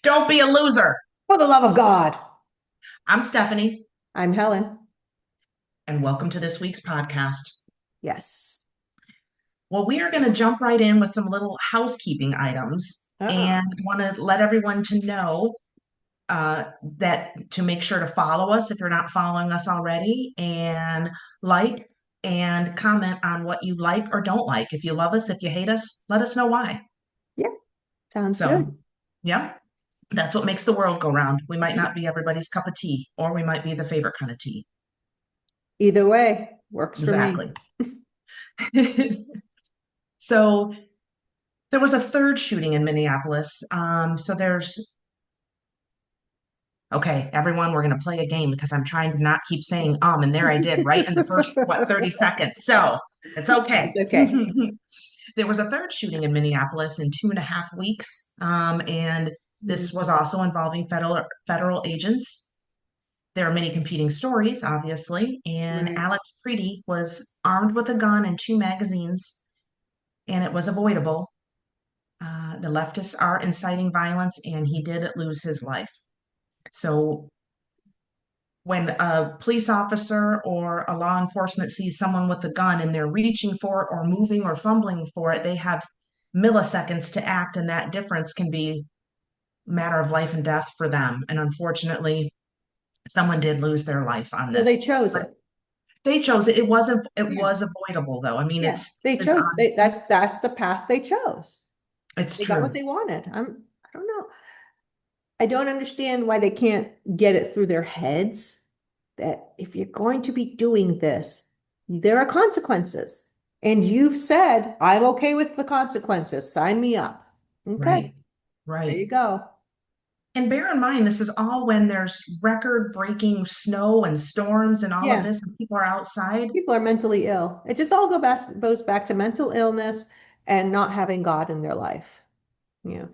Don't be a loser. For the love of God. I'm Stephanie, I'm Helen. and welcome to this week's podcast. Yes. Well, we are going to jump right in with some little housekeeping items Ah, and want to let everyone to know that to make sure to follow us if you're not following us already, and like and comment on what you like or don't like. If you love us, if you hate us, let us know why. yeah, sounds So, good. yeah, that's what makes the world go round. We might not be everybody's cup of tea, or we might be the favorite kind of tea. Either way, works for me. Exactly. So there was a third shooting in Minneapolis. Okay, everyone, we're going to play a game because I'm trying to not keep saying, and there I did right in the first, 30 seconds. So it's okay. It's okay. There was a third shooting in Minneapolis in 2.5 weeks. And Mhm. this was also involving federal agents. There are many competing stories, obviously. And Right. Alex Preety was armed with a gun and two magazines, and it was avoidable. The leftists are inciting violence, and he did lose his life. So when a police officer or a law enforcement sees someone with a gun and they're reaching for it or moving or fumbling for it, they have milliseconds to act, and that difference can be a matter of life and death for them. And unfortunately, someone did lose their life on So they this. chose But it. they chose it. It wasn't. It Yeah. was avoidable, though. I mean, Yeah. it's They it is chose on. that's the path they chose. It's They got what true. they wanted. I don't know. I don't understand why they can't get it through their heads that if you're going to be doing this, there are consequences. And you've said, I'm okay with the consequences. Sign me up. Okay, Right. there you Right. go. And bear in mind, this is all when there's record-breaking snow and storms and all of Yeah, this, and people are outside. people are mentally ill. It just all goes back to mental illness and not having God in their life. You know,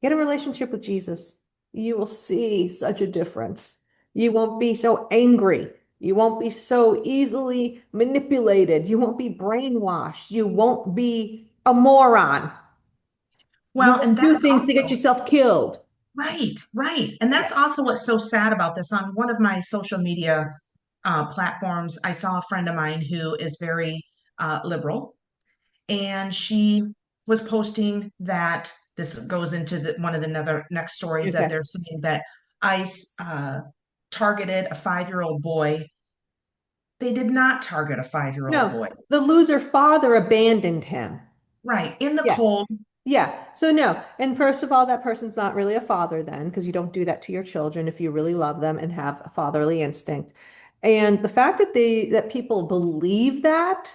get a relationship with Jesus. You will see such a difference. You won't be so angry. You won't be so easily manipulated. You won't be brainwashed. You won't be a moron. You Well, and won't do that's things to get also yourself killed. right, right. And Yeah. that's also what's so sad about this. On one of my social media platforms, I saw a friend of mine who is very liberal, and she was posting that this goes into one of the next stories that Okay. they're saying that ICE targeted a 5-year-old boy. They did not target a 5-year-old No, boy. the loser father abandoned him. Right, in the Yeah. cold. Yeah. So no. And first of all, that person's not really a father then, because you don't do that to your children if you really love them and have a fatherly instinct. And the fact that that people believe that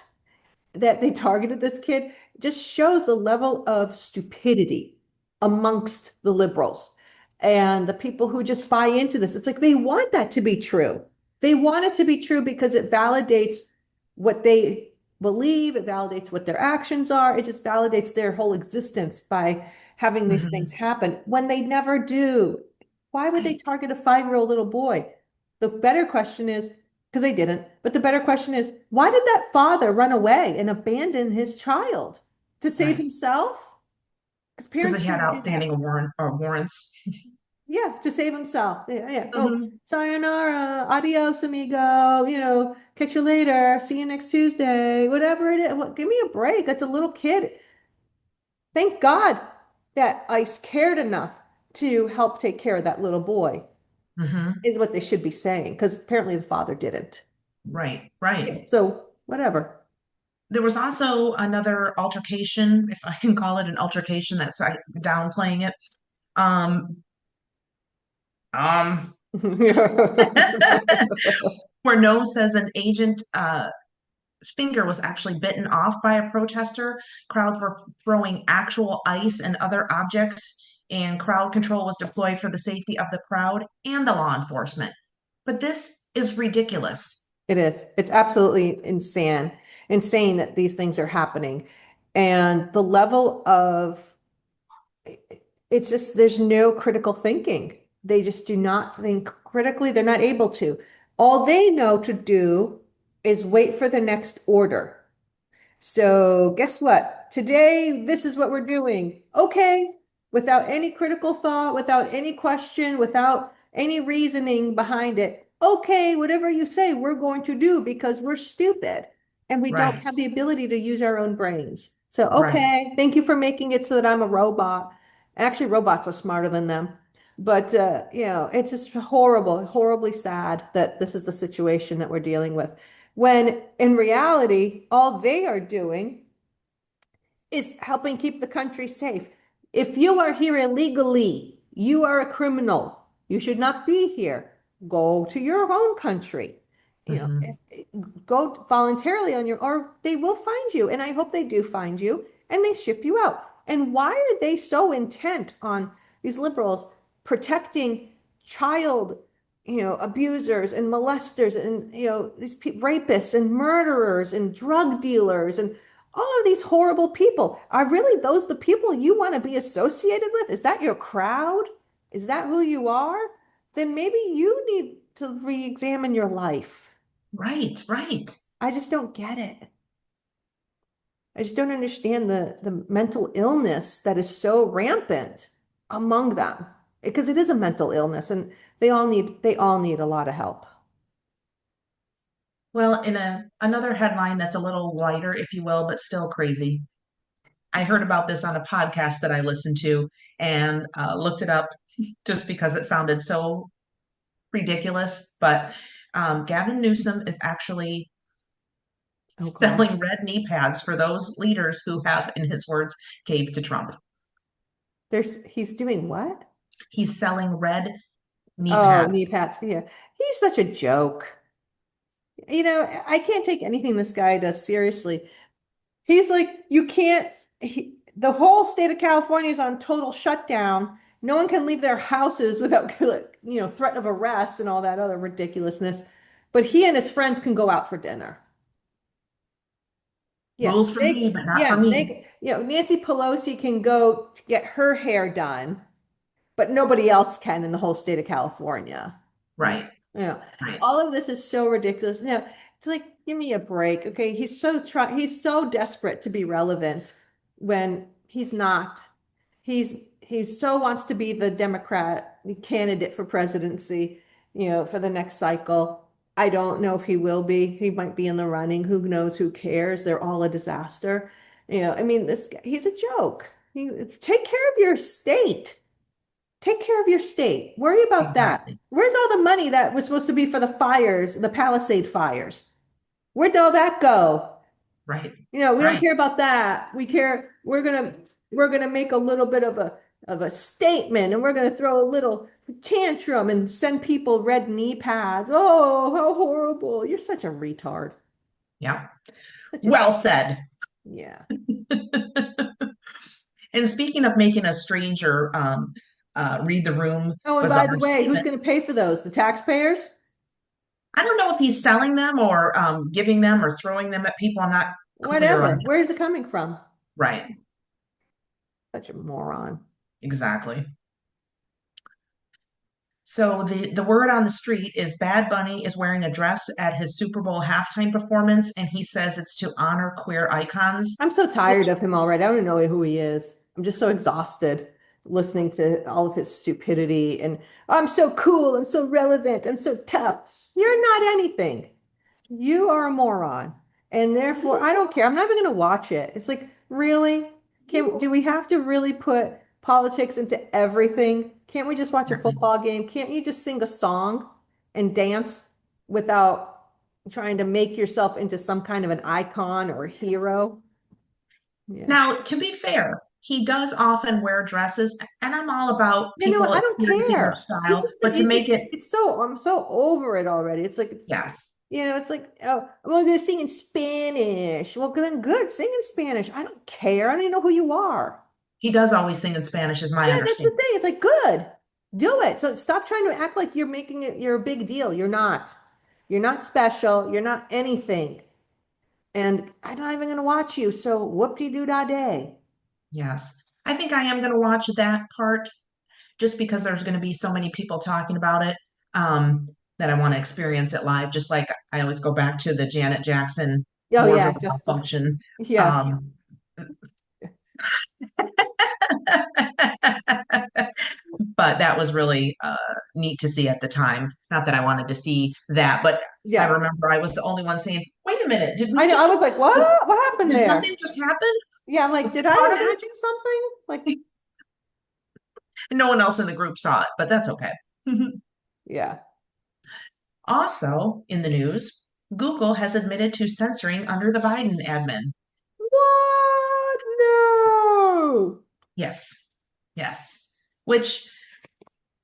they targeted this kid just shows the level of stupidity amongst the liberals and the people who just buy into this. It's like they want that to be true. They want it to be true because it validates what they believe, it validates what their actions are, it just validates their whole existence by having these things Mhm. happen when they never do. Why would they Right. target a 5-year-old little boy? The better question is, because they didn't. But the better question is, why did that father run away and abandon his child to save Right. himself? Because Because parents he had shouldn't do that. outstanding warrants. Yeah, to save himself. Yeah, yeah. Oh, Mhm. sayonara, adios, amigo. Catch you later. See you next Tuesday. Whatever it is. Give me a break. That's a little kid. Thank God that ICE cared enough to help take care of that little boy, Mhm. is what they should be saying, because apparently the father didn't. Right, Yeah, right. so whatever. There was also another altercation, if I can call it an altercation, that's downplaying it. Um, um, where no says an agent finger was actually bitten off by a protester. Crowds were throwing actual ice and other objects, and crowd control was deployed for the safety of the crowd and the law enforcement. But this is ridiculous. It is. It's absolutely insane that these things are happening. And the level of it's just there's no critical thinking. They just do not think critically. They're not able to. All they know to do is wait for the next order. So guess what? Today, this is what we're doing. Okay, without any critical thought, without any question, without any reasoning behind it. Okay, whatever you say, we're going to do because we're stupid and we don't Right. have the ability to use our own brains. So, Right. okay, thank you for making it so that I'm a robot. Actually, robots are smarter than them. But it's just horrible, horribly sad that this is the situation that we're dealing with. When in reality, all they are doing is helping keep the country safe. If you are here illegally, you are a criminal. You should not be here. Go to your own country. You know, Hmm. go voluntarily on your, or they will find you. And I hope they do find you and they ship you out. And why are they so intent on these liberals protecting child, abusers and molesters and, these rapists and murderers and drug dealers and all of these horrible people? Are really those the people you want to be associated with? Is that your crowd? Is that who you are? Then maybe you need to re-examine your life. Right. Right. I just don't get it. I just don't understand the mental illness that is so rampant among them. Because it is a mental illness and they all need a lot of help. Well, in another headline that's a little lighter, if you will, but still crazy. I heard about this on a podcast that I listened to and looked it up just because it sounded so ridiculous. But Gavin Newsom is actually Oh God. selling red knee pads for those leaders who have, in his words, caved to Trump. He's doing what? He's selling red knee Oh, pads. knee pads. Yeah. He's such a joke. I can't take anything this guy does seriously. He's like, you can't, the whole state of California is on total shutdown. No one can leave their houses without, threat of arrest and all that other ridiculousness. But he and his friends can go out for dinner. Yeah, Rules for me, but not for me. Nancy Pelosi can go to get her hair done, but nobody else can in the whole state of California. Yeah. Right. Yeah. Right. All of this is so ridiculous. Now, it's like, give me a break. Okay. He's so desperate to be relevant when he's not. He's so wants to be the Democrat candidate for presidency, for the next cycle. I don't know if he will be. He might be in the running. Who knows? Who cares? They're all a disaster. I mean, this guy, he's a joke. Take care of your state. Take care of your state. Worry about that. Exactly. Where's all the money that was supposed to be for the fires, the Palisade fires? Where'd all that go? Right. We don't Right. care about that. We're gonna make a little bit of a statement and we're gonna throw a little tantrum and send people red knee pads. Oh, how horrible. You're such a retard. Yeah. Such a Well said. yeah. And speaking of making a stranger read the room Oh, and by bizarre the way, who's statement, gonna pay for those? The taxpayers? I don't know if he's selling them or giving them or throwing them at people. I'm not clear on Whatever. that. Where is it coming from? Right. Such a moron. Exactly. So the word on the street is Bad Bunny is wearing a dress at his Super Bowl halftime performance, and he says it's to honor queer icons. I'm so Which, tired of him already. I don't know who he is. I'm just so exhausted listening to all of his stupidity and I'm so cool, I'm so relevant, I'm so tough. You're not anything. You are a moron. And therefore, I don't care. I'm not even going to watch it. It's like, really? Do we have to really put politics into everything? Can't we just watch a football game? Can't you just sing a song and dance without trying to make yourself into some kind of an icon or a hero? Yeah. now, to be fair, he does often wear dresses, and I'm all about You know what? people I don't experiencing their care. This style, is but to make it, it's so I'm so over it already. It's like yes, it's like, oh, we're gonna sing in Spanish. Well, then good, sing in Spanish. I don't care. I don't even know who you are. he does always sing in Spanish, is my Yeah, that's the understanding. thing. It's like good. Do it. So stop trying to act like you're a big deal. You're not. You're not special. You're not anything. And I'm not even gonna watch you. So whoop-de-doo-dah-day. Yes. I think I am going to watch that part just because there's going to be so many people talking about it that I want to experience it live. Just like I always go back to the Janet Jackson Oh yeah, wardrobe just malfunction. yeah. Um, but that was really neat to see at the time. Not that I wanted to see that, but I Yeah. remember I was the only one saying, "Wait a minute, did I we know. I just was like, what? was, What happened did there? something just happen? Yeah, I'm like, Was did you I part of imagine something? Like, it?" And no one else in the group saw it, but that's okay. yeah. Also, in the news, Google has admitted to censoring under the Biden admin. What? No. Yes, yes. Which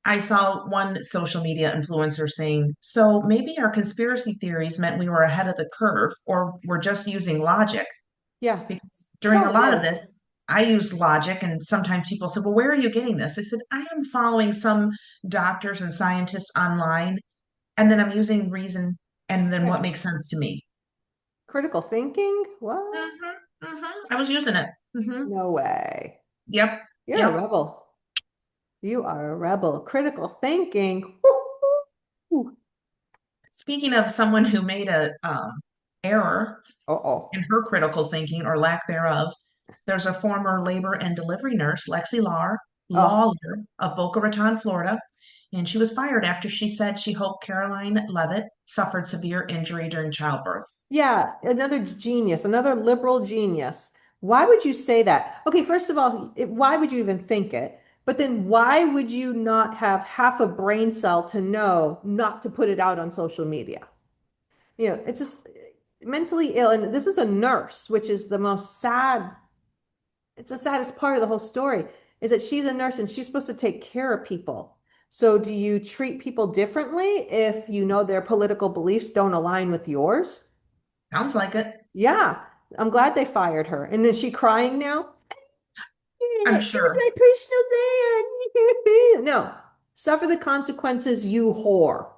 I saw one social media influencer saying, so maybe our conspiracy theories meant we were ahead of the curve, or we're just using logic. Yeah. Because That's during a all it lot of is. this, I used logic, and sometimes people said, well, where are you getting this? I said, I am following some doctors and scientists online, and then I'm using reason and then Yeah. what makes sense to me. Critical thinking? What? I was using it. No way. Yep. You're a Yep. rebel. You are a rebel. Critical thinking. Woo. Speaking of someone who made a error Uh-oh. in her critical thinking or lack thereof, there's a former labor and delivery nurse, Lexi Oh, Lawler of Boca Raton, Florida, and she was fired after she said she hoped Caroline Levitt suffered severe injury during childbirth. yeah. Another genius, another liberal genius. Why would you say that? Okay, first of all, why would you even think it? But then why would you not have half a brain cell to know not to put it out on social media? It's just mentally ill. And this is a nurse, which is the most sad, it's the saddest part of the whole story, is that she's a nurse and she's supposed to take care of people. So do you treat people differently if you know their political beliefs don't align with yours? Sounds like it. Yeah, I'm glad they fired her. And is she crying now? I'm That was sure. my personal thing. No, suffer the consequences, you whore.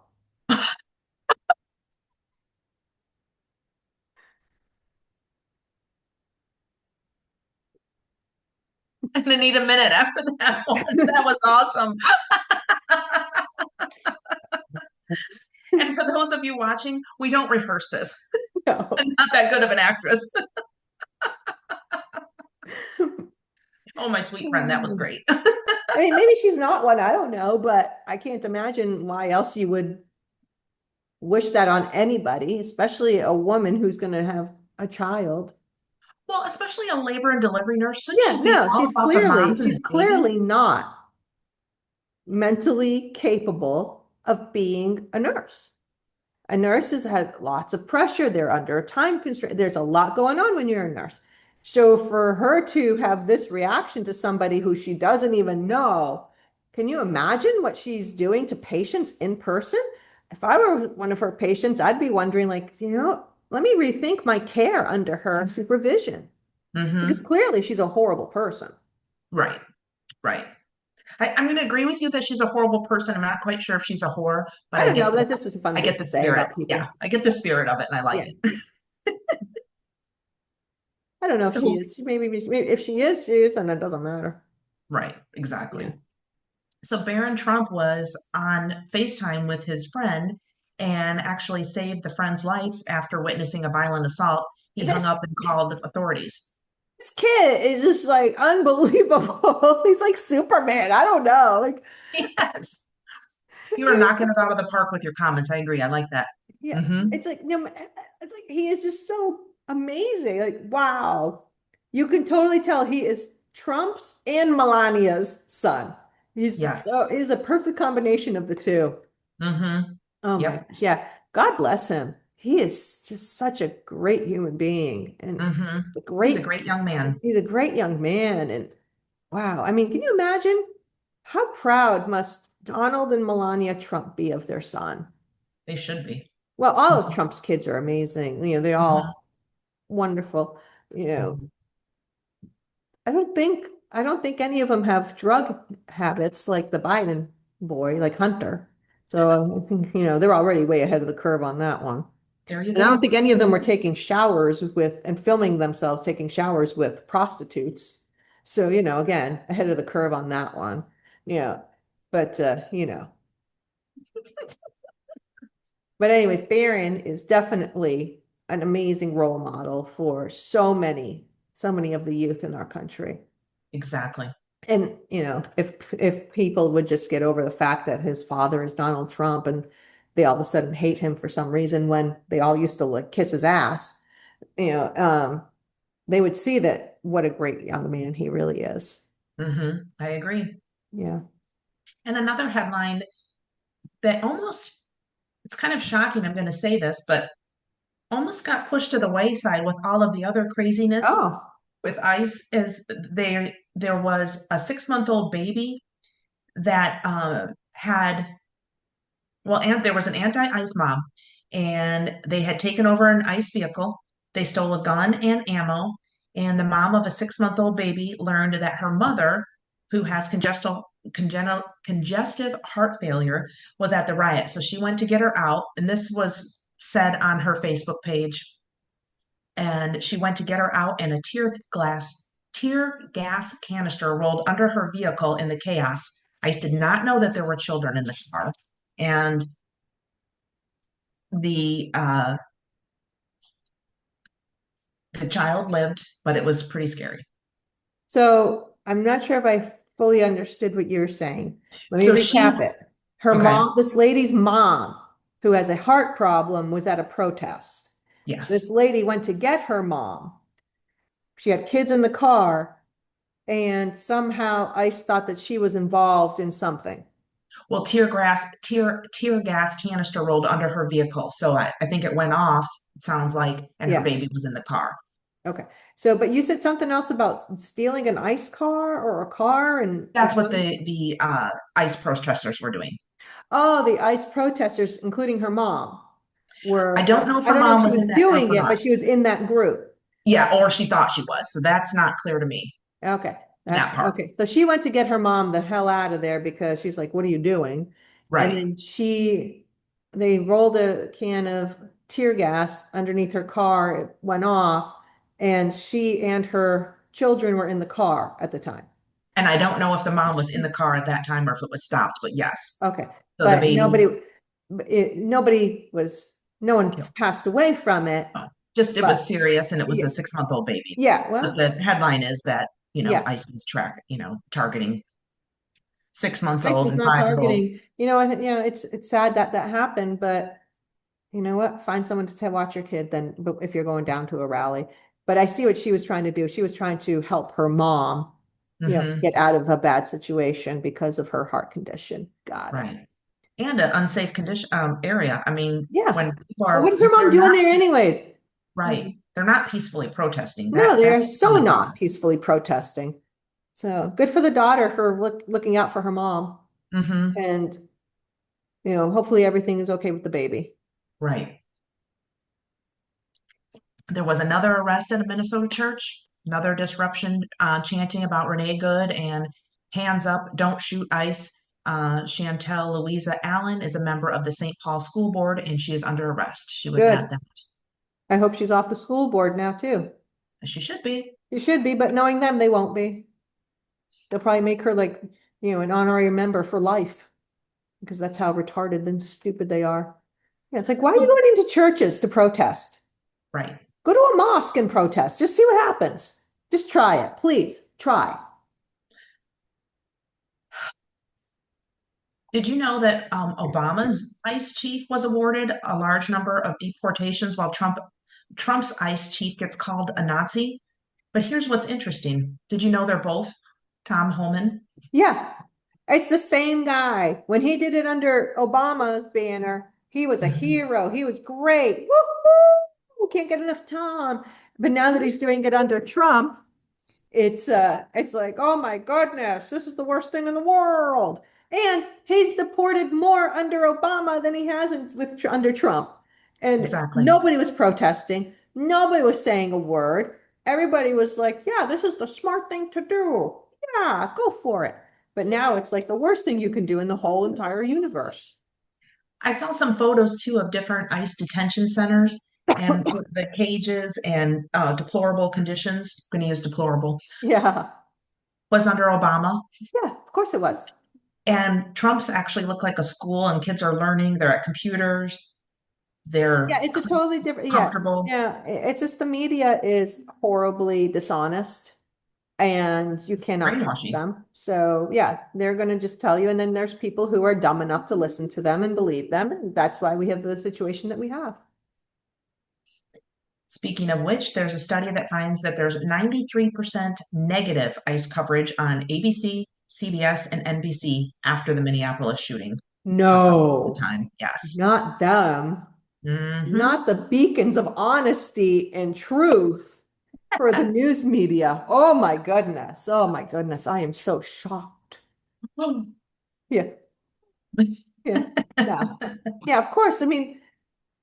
I'm gonna need a minute after that one. That was awesome. And for those of you watching, we don't rehearse this. I'm No. not that good of an actress. Oh, my sweet friend, that was great. I mean, maybe she's not one, I don't know, but I can't imagine why else you would wish that on anybody, especially a woman who's going to have a child. Well, especially a labor and delivery nurse, shouldn't Yeah, she be no, all about the moms and she's the clearly babies? not mentally capable of being a nurse. A nurse has had lots of pressure. They're under a time constraint. There's a lot going on when you're a nurse. So for her to have this reaction to somebody who she doesn't even know, can you imagine what she's doing to patients in person? If I were one of her patients, I'd be wondering, like, let me rethink my care under her supervision because Mm-hmm. clearly she's a horrible person. Right, right. I'm going to agree with you that she's a horrible person. I'm not quite sure if she's a whore, but I don't know, but this is a fun I thing get to the say spirit. about Yeah, people. I get the spirit of it, and I like Yeah. it. I don't know if she So, is. Maybe if she is, and it doesn't matter. right, Yeah. exactly. So Barron Trump was on FaceTime with his friend and actually saved the friend's life after witnessing a violent assault. He hung This up and called authorities. this kid is just like unbelievable. He's like Superman. I don't know. Like Yes, you are he's knocking it out of the park with your comments. I agree. I like that. yeah. Mm-hmm. It's like no, it's like he is just so amazing. Like wow, you can totally tell he is Trump's and Melania's son. Yes. He's a perfect combination of the two. Mm-hmm. Oh my Yep. gosh, yeah. God bless him. He is just such a great human being and Mm-hmm. a He's a great great young man. he's a great young man. And wow, I mean, can you imagine how proud must Donald and Melania Trump be of their son? They should be. Well, all of Trump's kids are amazing. They're Mm-hmm. all wonderful. You know, I don't think any of them have drug habits like the Biden boy, like Hunter. So I think, they're already way ahead of the curve on that one. There you And I don't go. think any of them were taking showers with and filming themselves taking showers with prostitutes. So, again, ahead of the curve on that one. Yeah. But but anyways, Barron is definitely an amazing role model for so many of the youth in our country. Exactly. And, if people would just get over the fact that his father is Donald Trump and they all of a sudden hate him for some reason when they all used to like kiss his ass, you know, um, they would see that what a great young man he really is. I agree. Yeah. And another headline that almost, it's kind of shocking, I'm going to say this, but almost got pushed to the wayside with all of the other craziness Oh, with ICE is there was a 6-month-old baby that had well, and there was an anti-ICE mob, and they had taken over an ICE vehicle. They stole a gun and ammo, and the mom of a 6-month-old baby learned that her mother, who has congestive heart failure, was at the riot. So she went to get her out, and this was said on her Facebook page. And she went to get her out, and a tear gas canister rolled under her vehicle in the chaos. ICE did not know that there were children in the car, and the the child lived, but it was pretty scary. so I'm not sure if I fully understood what you're saying. Let me So she, recap it. Her okay, mom, this lady's mom, who has a heart problem, was at a protest. This yes. lady went to get her mom. She had kids in the car, and somehow ICE thought that she was involved in something. Well, tear gas canister rolled under her vehicle. So I think it went off, it sounds like, and her Yeah. baby was in the car. Okay. So, but you said something else about stealing an ICE car or a car and That's what the ICE protesters were doing. oh, the ICE protesters, including her mom, I were, don't know if I her don't know if mom she was was in that group doing or it, not. but she was in that group. Yeah, or she thought she was. So that's not clear to me, Okay. That's that part. okay. So she went to get her mom the hell out of there because she's like, what are you doing? And Right. then they rolled a can of tear gas underneath her car. It went off, and she and her children were in the car at the time. And I don't know if the mom was in the car at that time or if it was stopped, but yes. Okay. So the But baby, no one you know, passed away from it. just it was But serious and it was yeah, a 6-month-old baby. yeah, But well, the headline is that, yeah. ICE was targeting 6 months ICE old was and not 5-year olds. targeting, and it's sad that that happened, but you know what? Find someone to watch your kid then, but if you're going down to a rally. But I see what she was trying to do. She was trying to help her mom, Hmm. get out of a bad situation because of her heart condition. Got it. Right. And an unsafe condition area. I mean, Yeah. when people Well, what are is her mom they're doing not there anyways? right. Mm. They're not peacefully protesting. No, they That's are so become a not problem. peacefully protesting. So good for the daughter for looking out for her mom. Hmm. And, hopefully everything is okay with the baby. Right. There was another arrest at a Minnesota church, another disruption, chanting about Renee Good and hands up, don't shoot ICE. Chantel Louisa Allen is a member of the St. Paul School Board and she is under arrest. She was at Good. that. I hope she's off the school board now too. She should be. She should be, but knowing them, they won't be. They'll probably make her like, an honorary member for life because that's how retarded and stupid they are. Yeah, it's like, why are you Well, going into churches to protest? right. Go to a mosque and protest. Just see what happens. Just try it, please. Try. Did you know that Obama's ICE chief was awarded a large number of deportations while Trump's ICE chief gets called a Nazi? But here's what's interesting. Did you know they're both Tom Homan? Yeah, it's the same guy. When he did it under Obama's banner, he was a Mhm. hero. He was great. Woohoo! Can't get enough Tom. But now that he's doing it under Trump, it's like, oh my goodness, this is the worst thing in the world. And he's deported more under Obama than he has under Trump. And Exactly. nobody was protesting. Nobody was saying a word. Everybody was like, yeah, this is the smart thing to do. Yeah, go for it. But now it's like the worst thing you can do in the whole entire universe. I saw some photos too of different ICE detention centers and with the cages and deplorable conditions. I'm going to use deplorable. Yeah. Was under Obama. Yeah, of course it was. And Trump's actually looked like a school and kids are learning. They're at computers. Yeah, They're it's a totally different, yeah. comfortable. Yeah, it's just the media is horribly dishonest. and you cannot trust Brainwashy. them. So yeah, they're going to just tell you. And then there's people who are dumb enough to listen to them and believe them. And that's why we have the situation that we have. Speaking of which, there's a study that finds that there's 93% negative ICE coverage on ABC, CBS, and NBC after the Minneapolis shooting just about the No, time. Yes. not them. Hmm. Not the beacons of honesty and truth for the news media. Oh my goodness. Oh my goodness. I am so shocked. Yeah. Yeah. Yeah. Yeah, of course. I mean,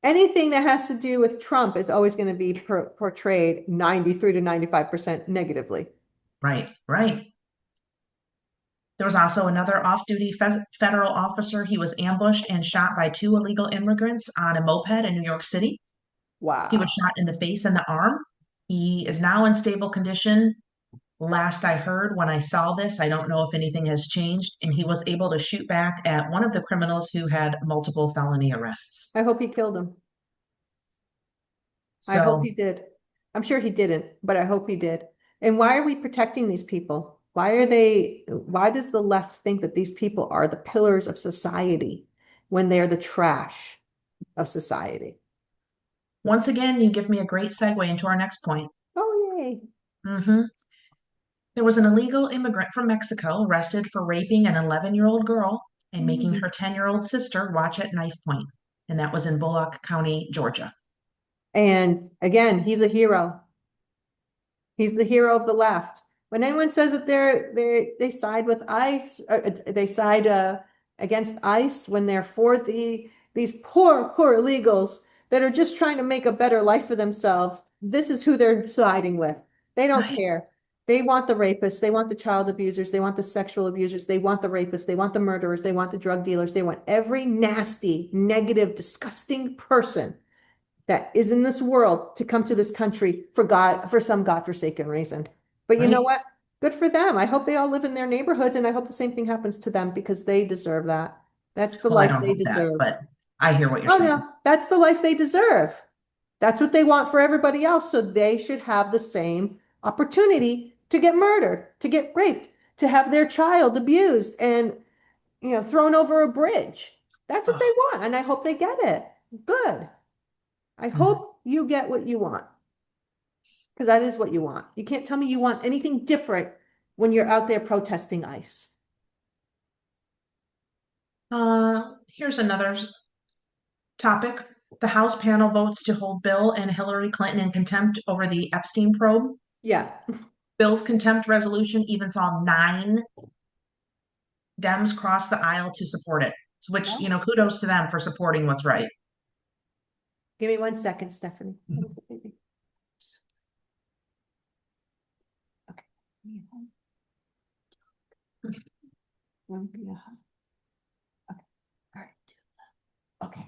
anything that has to do with Trump is always going to be portrayed 93 to 95% negatively. Right, right. There was also another off-duty federal officer. He was ambushed and shot by two illegal immigrants on a moped in New York City. He was Wow. shot in the face and the arm. He is now in stable condition. Last I heard, when I saw this, I don't know if anything has changed, and he was able to shoot back at one of the criminals who had multiple felony arrests. I hope he killed him. I hope So he did. I'm sure he didn't, but I hope he did. And why are we protecting these people? Why does the left think that these people are the pillars of society when they're the trash of society? once again, you give me a great segue into our next point. Oh, yay. Hmm. There was an illegal immigrant from Mexico arrested for raping an 11-year-old girl and making Mm. her 10-year-old sister watch at knife point. And that was in Bullock County, Georgia. And again, he's a hero. He's the hero of the left. When anyone says that they side with ICE, they side against ICE when they're for these poor illegals that are just trying to make a better life for themselves, this is who they're siding with. They don't Right, care. They want the rapists, they want the child abusers, they want the sexual abusers, they want the rapists, they want the murderers, they want the drug dealers, they want every nasty, negative, disgusting person that is in this world to come to this country for God, for some godforsaken reason. But you know right. what? Good for them. I hope they all live in their neighborhoods and I hope the same thing happens to them because they deserve that. That's the Well, I life don't they hope that, deserve. but I hear what you're Oh saying. no, that's the life they deserve. That's what they want for everybody else. So they should have the same opportunity to get murdered, to get raped, to have their child abused and, thrown over a bridge. That's what they Oh, want. And I hope they get it. Good. I mm. hope you get what you want because that is what you want. You can't tell me you want anything different when you're out there protesting ICE. Here's another topic. The House panel votes to hold Bill and Hillary Clinton in contempt over the Epstein probe. Yeah. Bill's contempt resolution even saw nine Dems cross the aisle to support it, which, Well, kudos to them for supporting what's right. give me 1 second, Stephanie. Okay. Yeah. Okay. All right. Okay.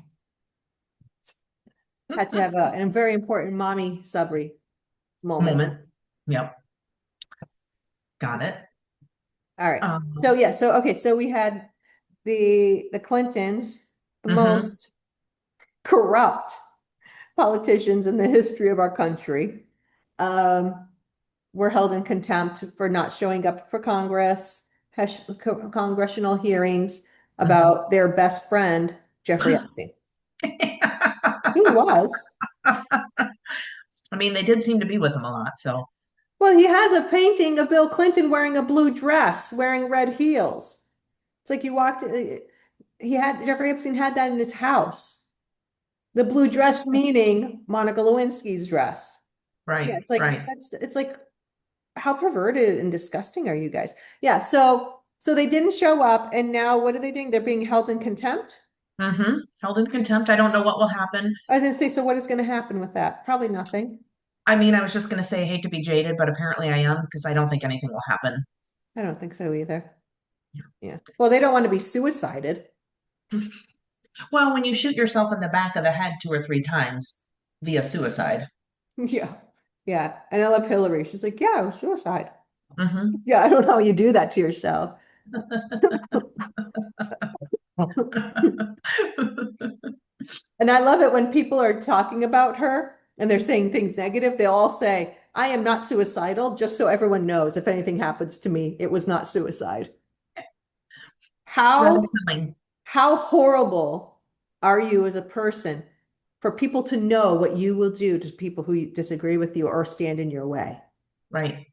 Had to have a very important mommy subry moment. Moment. Yep, got it. All right. So Um, yeah, so okay, so we had the Clintons, the mhm. most corrupt politicians in the history of our country, um, were held in contempt for not showing up for congressional hearings Mhm. about their best friend, Jeffrey Epstein. He was. I mean, they did seem to be with him a lot, so Well, he has a painting of Bill Clinton wearing a blue dress, wearing red heels. It's like you walked, Jeffrey Epstein had that in his house. The blue dress interesting. meaning Monica Lewinsky's dress. Yeah, Right, right. it's like how perverted and disgusting are you guys? Yeah, so they didn't show up and now what are they doing? They're being held in contempt? Held in contempt. I don't know what will happen. I was gonna say, so what is gonna happen with that? Probably nothing. I mean, I was just going to say, I hate to be jaded, but apparently I am because I don't think anything will happen. I don't think so either. Yeah. Well, they don't want to be suicided. Well, when you shoot yourself in the back of the head two or three times via suicide. Yeah. Yeah. And I love Hillary. She's like, yeah, it was suicide. Hmm. Yeah, I don't know how you do that to yourself. And I love it when people are talking about her and they're saying things negative, they'll all say, I am not suicidal, just so everyone knows if anything happens to me, it was not suicide. It's really How telling. how horrible are you as a person for people to know what you will do to people who disagree with you or stand in your way? Right.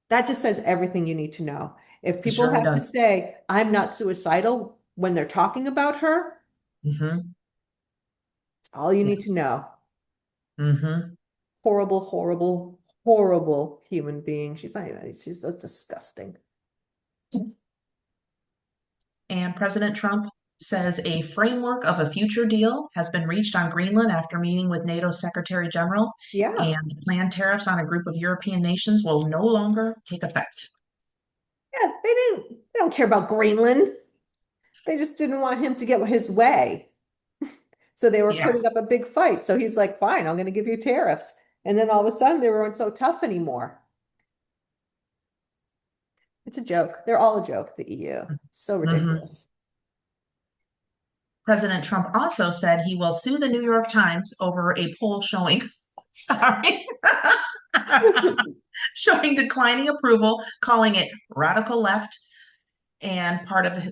That just says everything you need to know. If It people surely have to does. say, I'm not suicidal when they're talking about her, Hmm. it's all you Yeah. need to know. Hmm. Horrible, horrible, horrible human being. She's not even, she's just disgusting. And President Trump says a framework of a future deal has been reached on Greenland after meeting with NATO Secretary General, Yeah. and planned tariffs on a group of European nations will no longer take effect. Yeah, they don't care about Greenland. They just didn't want him to get his way. So they were Yeah. putting up a big fight. So he's like, fine, I'm going to give you tariffs. And then all of a sudden they weren't so tough anymore. It's a joke. They're all a joke, the EU. So Hmm. ridiculous. President Trump also said he will sue the New York Times over a poll showing, sorry, showing declining approval, calling it radical left, and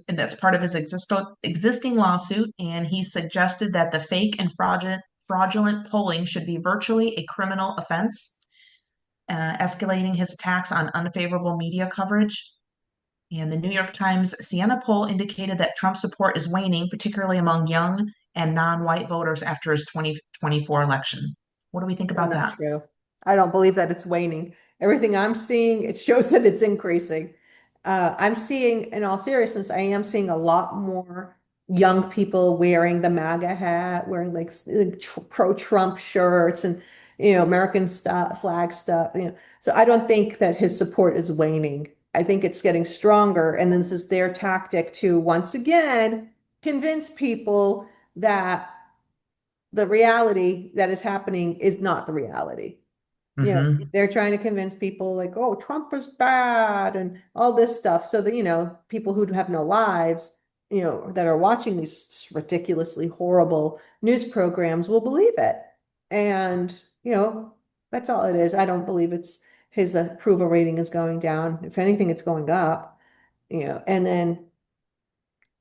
that's part of his existing lawsuit. And he suggested that the fake and fraudulent polling should be virtually a criminal offense, escalating his attacks on unfavorable media coverage. And the New York Times Siena poll indicated that Trump's support is waning, particularly among young and non-white voters after his 2024 election. What do we think Still about not that? true. I don't believe that it's waning. Everything I'm seeing, it shows that it's increasing. I'm seeing, in all seriousness, I am seeing a lot more young people wearing the MAGA hat, wearing like pro-Trump shirts and American stuff, flag stuff. So I don't think that his support is waning. I think it's getting stronger, and this is their tactic to once again convince people that the reality that is happening is not the reality. Hmm. They're trying to convince people like, oh, Trump is bad and all this stuff. So that, people who have no lives, that are watching these ridiculously horrible news programs will believe it. And, that's all it is. I don't believe it's his approval rating is going down. If anything, it's going up, and then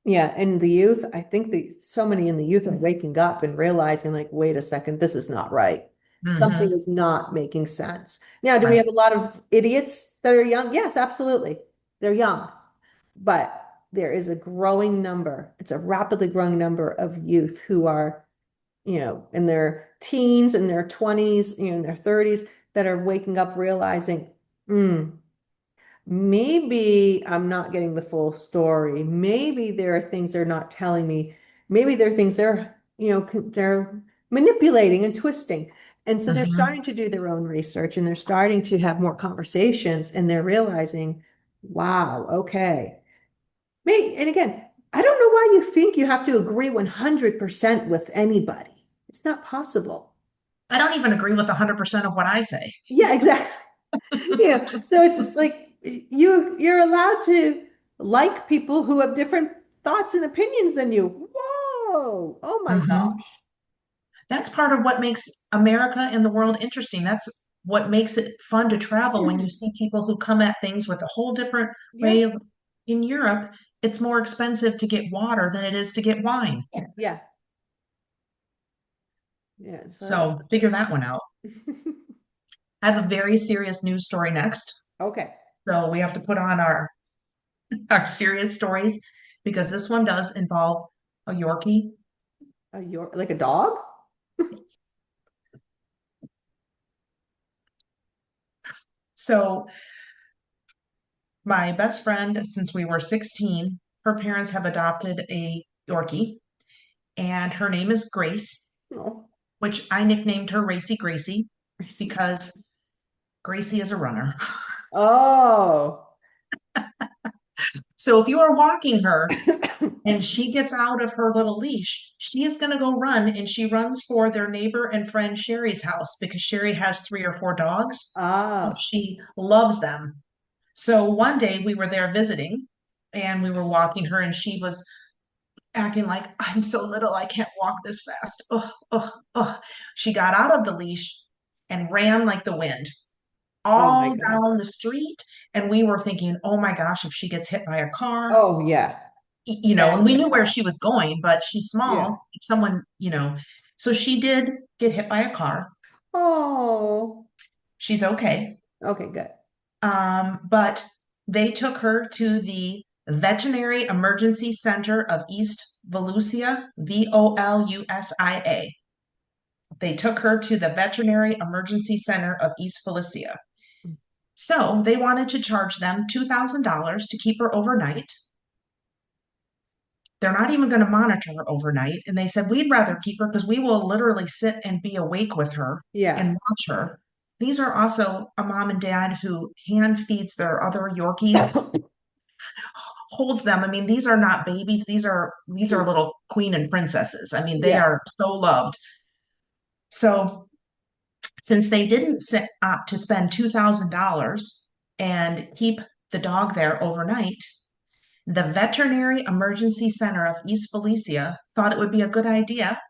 yeah, and the youth, I think so many in the youth are waking up and realizing, like, wait a second, this is not right. Something Hmm. is not making sense. Now, do we Right. have a lot of idiots that are young? Yes, absolutely. They're young, but there is a growing number. It's a rapidly growing number of youth who are, in their teens, in their 20s, in their 30s, that are waking up realizing, hmm, maybe I'm not getting the full story. Maybe there are things they're not telling me. Maybe there are things they're manipulating and twisting. And so they're Hmm. starting to do their own research and they're starting to have more conversations and they're realizing, wow, okay. And again, I don't know why you think you have to agree 100% with anybody. It's not possible. I don't even agree with 100% of what I say. Yeah, exactly. So it's just like you're allowed to like people who have different thoughts and opinions than you. Whoa. Oh my Hmm. gosh. That's part of what makes America and the world interesting. That's what makes it fun to travel when you see people who come at things with a whole different Yeah. way. In Europe, it's more expensive to get water than it is to get wine. Yeah. Yeah. So So figure that one out. I have a very serious news story next. okay. So we have to put on our serious stories because this one does involve a Yorkie. You're like a dog? So my best friend, since we were 16, her parents have adopted a Yorkie, and her name is Grace, No. which I nicknamed her Racy Gracie Racy. because Gracie is a runner. Oh. So if you are walking her and she gets out of her little leash, she is going to go run, and she runs for their neighbor and friend Sherry's house because Sherry has 3 or 4 dogs. Ah. She loves them. So one day we were there visiting and we were walking her, and she was acting like, I'm so little, I can't walk this fast. Oh, oh, oh. She got out of the leash and ran like the wind. Oh my all God. down the street. And we were thinking, oh my gosh, if she gets hit by a car, Oh yeah. and we Bad. knew where she was going, but she's Yeah. small. If someone, so she did get hit by a car. Oh. She's okay. Okay, good. But they took her to the Veterinary Emergency Center of East Volusia, Volusia. They took her to the Veterinary Emergency Center of East Volusia. So they wanted to charge them $2,000 to keep her overnight. They're not even going to monitor her overnight. And they said, we'd rather keep her because we will literally sit and be awake with her and Yeah. watch her. These are also a mom and dad who hand feeds their other Yorkies, holds them. I mean, these are not babies. These are little queen and princesses. I mean, they Yeah. are so loved. So since they didn't opt to spend $2,000 and keep the dog there overnight, the Veterinary Emergency Center of East Felicia thought it would be a good idea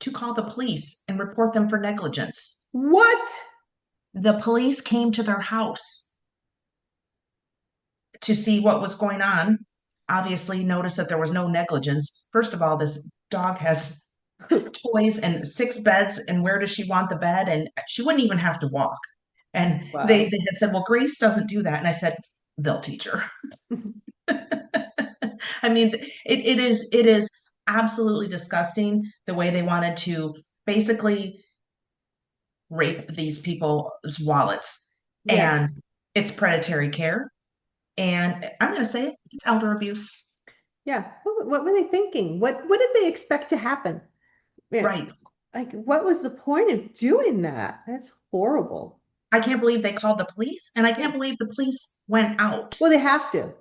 to call the police and report them for negligence. What? The police came to their house to see what was going on. Obviously, noticed that there was no negligence. First of all, this dog has toys and six beds, and where does she want the bed? And she wouldn't even have to walk. And they, Wow. they had said, well, Grace doesn't do that. And I said, they'll teach her. I mean, it is absolutely disgusting the way they wanted to basically rape these people's wallets. Yeah. And it's predatory care. And I'm going to say it, it's elder abuse. Yeah. What were they thinking? What did they expect to happen? Yeah. Right. Like, what was the point of doing that? That's horrible. I can't believe they called the police, and I can't believe the police went out. Well, they have to.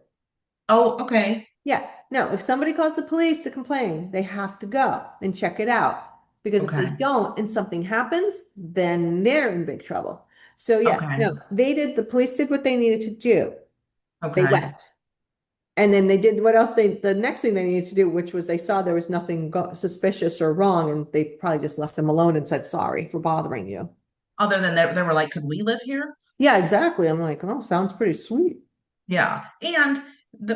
Oh, okay. Yeah. No, if somebody calls the police to complain, they have to go and check it out. Because if they Okay. don't and something happens, then they're in big trouble. So yes, Okay. no, the police did what they needed to do. They Okay. went. And then they did what else the next thing they needed to do, which was they saw there was nothing suspicious or wrong, and they probably just left them alone and said, sorry for bothering you. Other than that, they were like, could we live here? Yeah, exactly. I'm like, oh, sounds pretty sweet. Yeah. And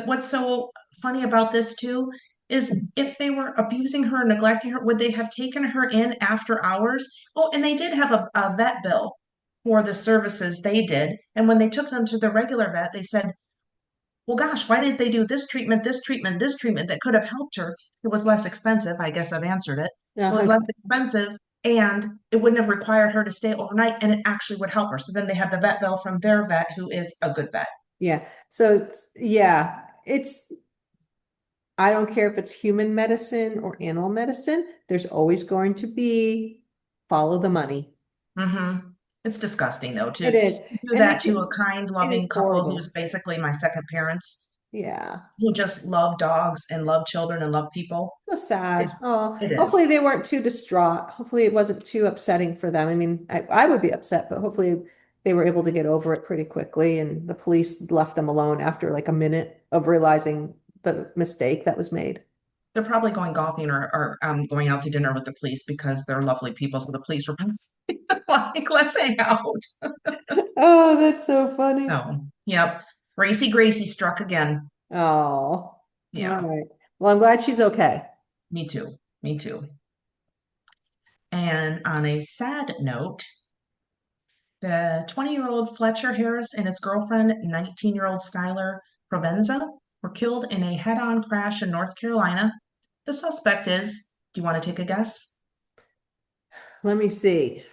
what's so funny about this too is if they were abusing her, neglecting her, would they have taken her in after hours? Oh, and they did have a vet bill for the services they did. And when they took them to the regular vet, they said, well, gosh, why didn't they do this treatment, this treatment, this treatment that could have helped her? It was less expensive. I guess I've answered it. It was Yeah. less expensive and it wouldn't have required her to stay overnight and it actually would help her. So then they had the vet bill from their vet, who is a good vet. Yeah. So yeah, I don't care if it's human medicine or animal medicine, there's always going to be follow the money. It's disgusting though It to is. do And that to a kind, it is loving couple who's horrible. basically my second parents, Yeah. who just love dogs and love children and love people. So It, sad. Oh, it hopefully is. they weren't too distraught. Hopefully it wasn't too upsetting for them. I mean, I would be upset, but hopefully they were able to get over it pretty quickly and the police left them alone after like a minute of realizing the mistake that was made. They're probably going golfing or going out to dinner with the police because they're lovely people. So the police were like, let's hang out. Oh, that's so funny. So, yep. Racy Gracie struck again. Oh, all Yeah, right. Well, I'm glad she's okay. me too. Me too. And on a sad note, the 20-year-old Fletcher Harris and his girlfriend, 19-year-old Skylar Provenza, were killed in a head-on crash in North Carolina. The suspect is, do you want to take a guess? Let me see.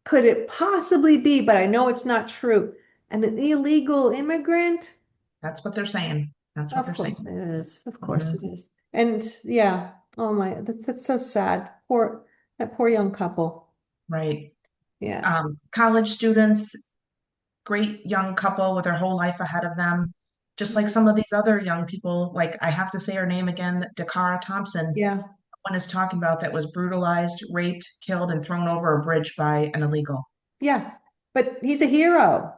Could it possibly be, but I know it's not true, an illegal immigrant? That's what they're saying. That's what Of they're course saying. it is. Of course it Mhm. is. And yeah, oh my, that's so sad. That poor young couple. Right. Yeah. College students, great young couple with their whole life ahead of them. Just like Yeah. some of these other young people, like I have to say her name again, Dakara Thompson, Yeah. one is talking about that was brutalized, raped, killed, and thrown over a bridge by an illegal. Yeah. But he's a hero.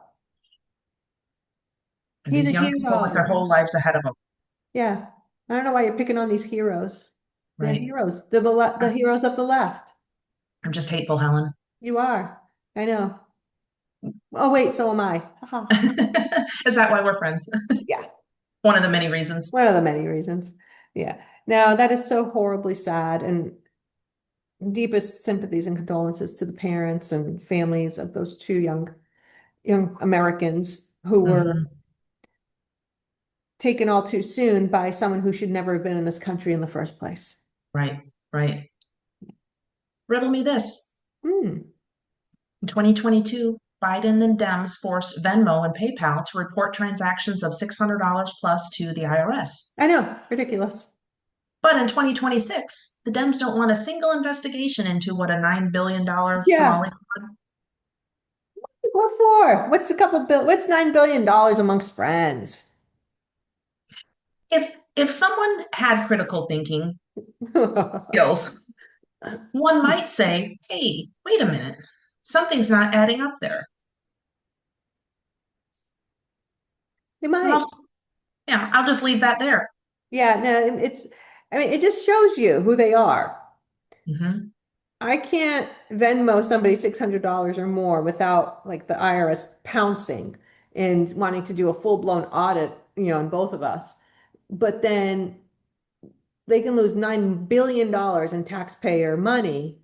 And He's these a young people with their hero. whole lives ahead of them, Yeah. I don't know why you're picking on these heroes. They're right? heroes. They're the heroes of the left. I'm just hateful, Helen. You are. I know. Oh, wait, so am I. Haha. Is that why we're friends? Yeah, One of the many reasons. one of the many reasons. Yeah. Now, that is so horribly sad, and deepest sympathies and condolences to the parents and families of those two young Americans who were Hmm. taken all too soon by someone who should never have been in this country in the first place. Right, right. Riddle me this. Hmm. In 2022, Biden and Dems forced Venmo and PayPal to report transactions of $600 plus to the IRS. I know, ridiculous. But in 2026, the Dems don't want a single investigation into what a $9 billion Yeah. Somali. What for? What's $9 billion amongst friends? If someone had critical thinking skills, one might say, hey, wait a minute, something's not adding up there. You And I'll might. just, yeah, I'll just leave that there. Yeah, no, I mean, it just shows you who they are. Hmm. I can't Venmo somebody $600 or more without like the IRS pouncing and wanting to do a full-blown audit, on both of us. But then they can lose $9 billion in taxpayer money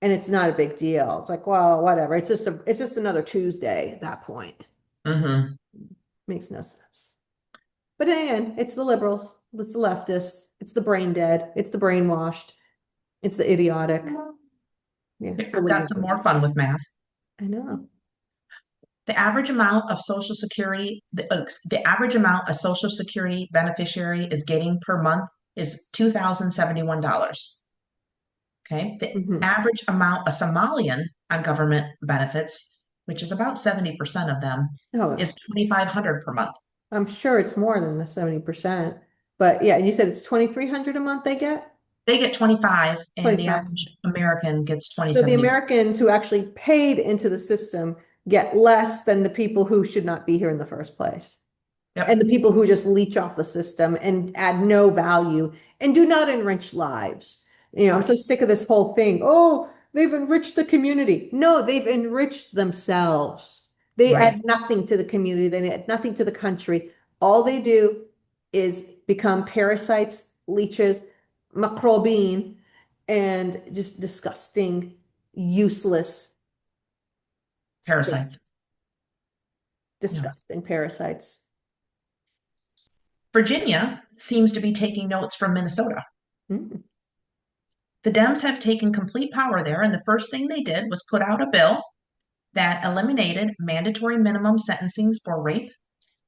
and it's not a big deal. It's like, well, whatever. It's just another Tuesday at that point. Hmm. Makes no sense. But again, it's the liberals, it's the leftists, it's the brain dead, it's the brainwashed, it's the idiotic. Yeah. So I've what are you got gonna some do? more fun with math. I know. The average amount of Social Security, the average amount a Social Security beneficiary is getting per month is $2,071. Okay. The Hmm. average amount a Somalian on government benefits, which is about 70% of them, Oh, is 2,500 per month. I'm sure it's more than the 70%. But yeah, and you said it's 2,300 a month they get? They get 25 and the 25. average American gets So the 2071. Americans who actually paid into the system get less than the people who should not be here in the first place. And the Yep. people who just leech off the system and add no value and do not enrich lives. I'm so Right. sick of this whole thing. Oh, they've enriched the community. No, they've enriched themselves. They Right. add nothing to the community, they add nothing to the country. All they do is become parasites, leeches, macrobine, and just disgusting, useless state, Parasites. Yeah. disgusting parasites. Virginia seems to be taking notes from Minnesota. Mm. The Dems have taken complete power there, and the first thing they did was put out a bill that eliminated mandatory minimum sentencings for rape,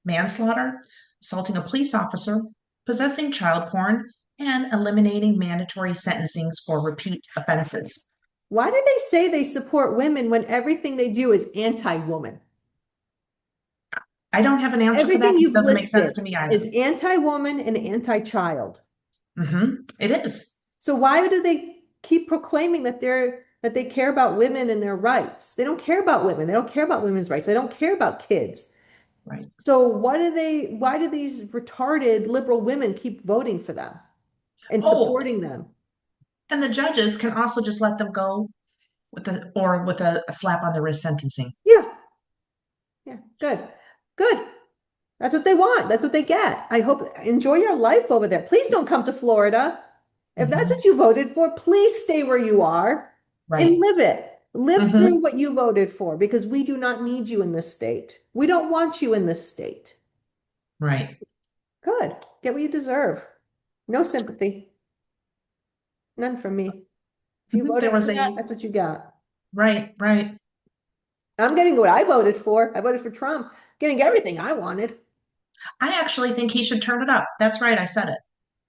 manslaughter, assaulting a police officer, possessing child porn, and eliminating mandatory sentencings for repeat offenses. Why do they say they support women when everything they do is anti-woman? I don't have an answer for that. Everything It you've doesn't make sense listed to me either. is anti-woman and anti-child. It is. So why do they keep proclaiming that they care about women and their rights? They don't care about women. They don't care about women's rights. They don't care about kids. Right. So why do these retarded liberal women keep voting for them and Oh, supporting them? and the judges can also just let them go with a slap on the wrist sentencing. Yeah, yeah, good. Good. That's what they want. That's what they get. I hope enjoy your life over there. Please don't come to Florida. If that's Hmm. what you voted for, please stay where you are and Right. live it. Live through Hmm. what you voted for because we do not need you in this state. We don't want you in this state. Right. Good. Get what you deserve. No sympathy. None from me. If you There voted was for that, a that's what you got. right, right. I'm getting what I voted for. I voted for Trump, getting everything I wanted. I actually think he should turn it up. That's right, I said it.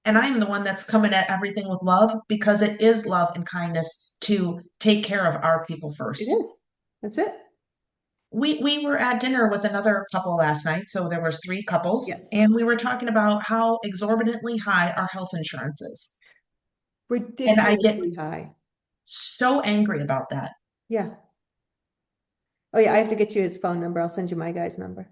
And I'm the one that's coming at everything with love because it is love and kindness to take care of our people It first. is. That's it. We were at dinner with another couple last night, so there was three couples, Yes. and we were talking about how exorbitantly high our health insurance is. And I get Ridiculously high. so angry about that. Yeah. Oh yeah, I have to get you his phone number. I'll send you my guy's number.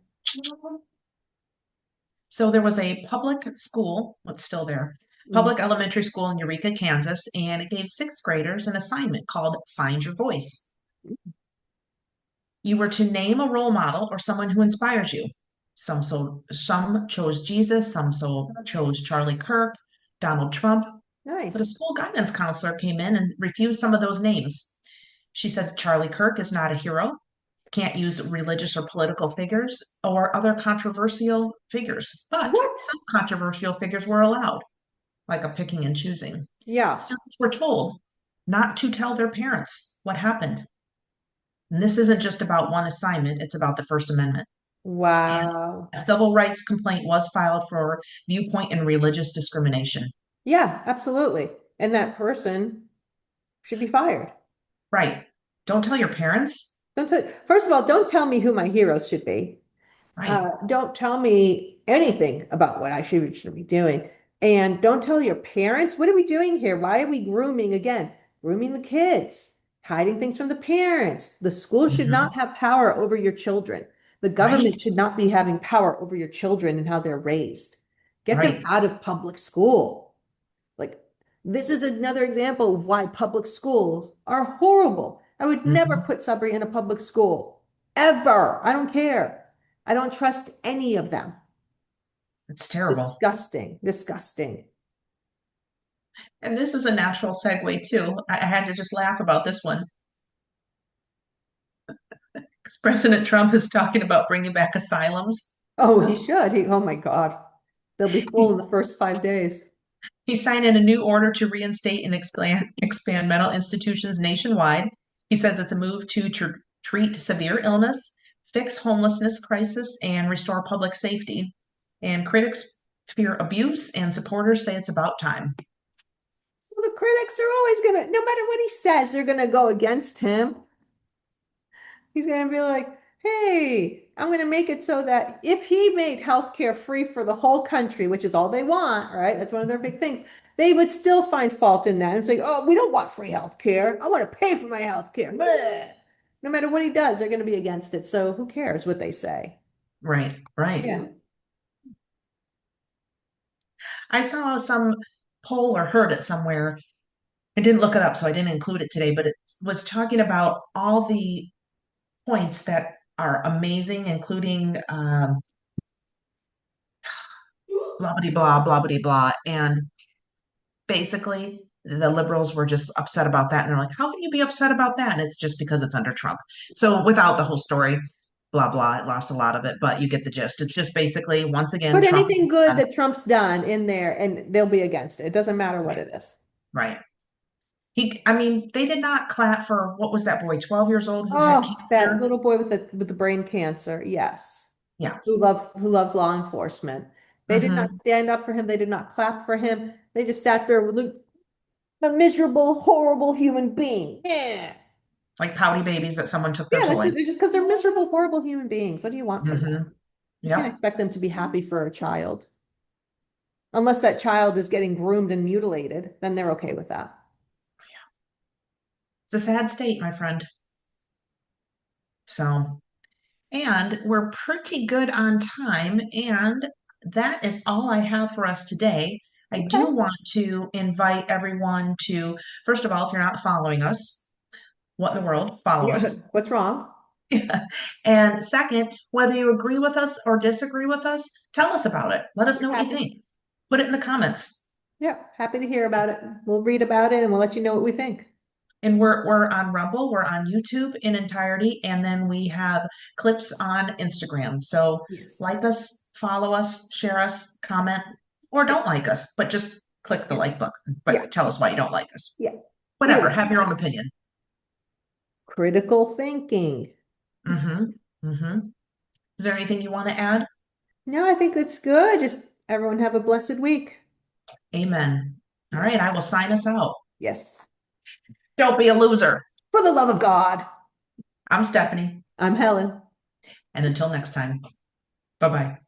So there was a public school, what's still there, Mm. public elementary school in Eureka, Kansas, and it gave sixth graders an assignment called Find Your Voice. you were to name a role model or someone who inspires you. Some chose Jesus, chose Charlie Kirk, Donald Trump, but a Nice. school guidance counselor came in and refused some of those names. She said Charlie Kirk is not a hero, can't use religious or political figures or other controversial figures, but What? some controversial figures were allowed, like a picking and choosing. Yeah. Students were told not to tell their parents what happened. And this isn't just about one assignment, it's about the First Amendment. And Wow. a civil rights complaint was filed for viewpoint and religious discrimination. Yeah, absolutely. And that person should be fired. Right. Don't tell your parents. Don't tell, first of all, don't tell me who my heroes should be. Right. Don't tell me anything about what I should be doing. And don't tell your parents. What are we doing here? Why are we grooming again? Grooming the kids, hiding things from the parents. The school should not Mhm. have power over your children. The Right. government should not be having power over your children and how they're raised. Get them Right. out of public school. Like, this is another example of why public schools are horrible. I would never Mhm. put Sabri in a public school, ever. I don't care. I don't trust any of them. It's terrible. Disgusting, disgusting. And this is a natural segue too. I had to just laugh about this one because President Trump is talking about bringing back asylums. Oh, he should. Oh my God. They'll be full in He's the first 5 days. he signed in a new order to reinstate and expand mental institutions nationwide. He says it's a move to treat severe illness, fix homelessness crisis, and restore public safety. And critics fear abuse, and supporters say it's about time. Well, the critics are always gonna, no matter what he says, they're gonna go against him. He's gonna be like, hey, I'm gonna make it so that if he made healthcare free for the whole country, which is all they want, right? That's one of their big things. They would still find fault in that and say, oh, we don't want free healthcare. I want to pay for my healthcare. Blah. No matter what he does, they're gonna be against it. So who cares what they say? Right, right. Yeah. I saw some poll or heard it somewhere. I didn't look it up, so I didn't include it today, but it was talking about all the points that are amazing, including blah blah blah blah blah blah. And basically, the liberals were just upset about that, and they're like, "How can you be upset about that?" And it's just because it's under Trump. So without the whole story, blah blah, it lost a lot of it, but you get the gist. It's just basically once again Put Trump. anything good that Trump's done in there and they'll be against it. It doesn't matter what Right, it is. right. I mean, they did not clap for what was that boy, 12 years old who had Oh, that cancer? little boy with the brain cancer. Yes. Yes. Who loves law enforcement. They did not Hmm. stand up for him. They did not clap for him. They just sat there with a miserable, horrible human being. Yeah. Like pouty babies that someone took their Yeah, that's toy. it. Just because they're miserable, horrible human beings. What do you want from them? Hmm. You can't Yep. expect them to be happy for a child. Unless that child is getting groomed and mutilated, then they're okay with that. It's a sad state, my friend. So, and we're pretty good on time. And that is all I have for us today. I Okay. do want to invite everyone to, first of all, if you're not following us, what in the world? Follow Yeah. us. What's wrong? And second, whether you agree with us or disagree with us, tell us about it. Let us We're know what you happy. think. Put it in the comments. Yeah, happy to hear about it. We'll read about it and we'll let you know what we think. And we're on Rumble, we're on YouTube in entirety, and then we have clips on Instagram. So Yes. like us, follow us, share us, comment, or Yeah. don't like us, but just click the Yeah. like button. Yeah. But tell us why you don't like us. Yeah. Either Whatever, way. have your own opinion. Critical thinking. Mm-hmm. Mm-hmm. Is there anything you want to add? No, I think that's good. Just everyone have a blessed week. Amen. All Yeah. right, I will sign us out. Yes. Don't be a loser. For the love of God. I'm Stephanie. I'm Helen. And until next time, bye bye.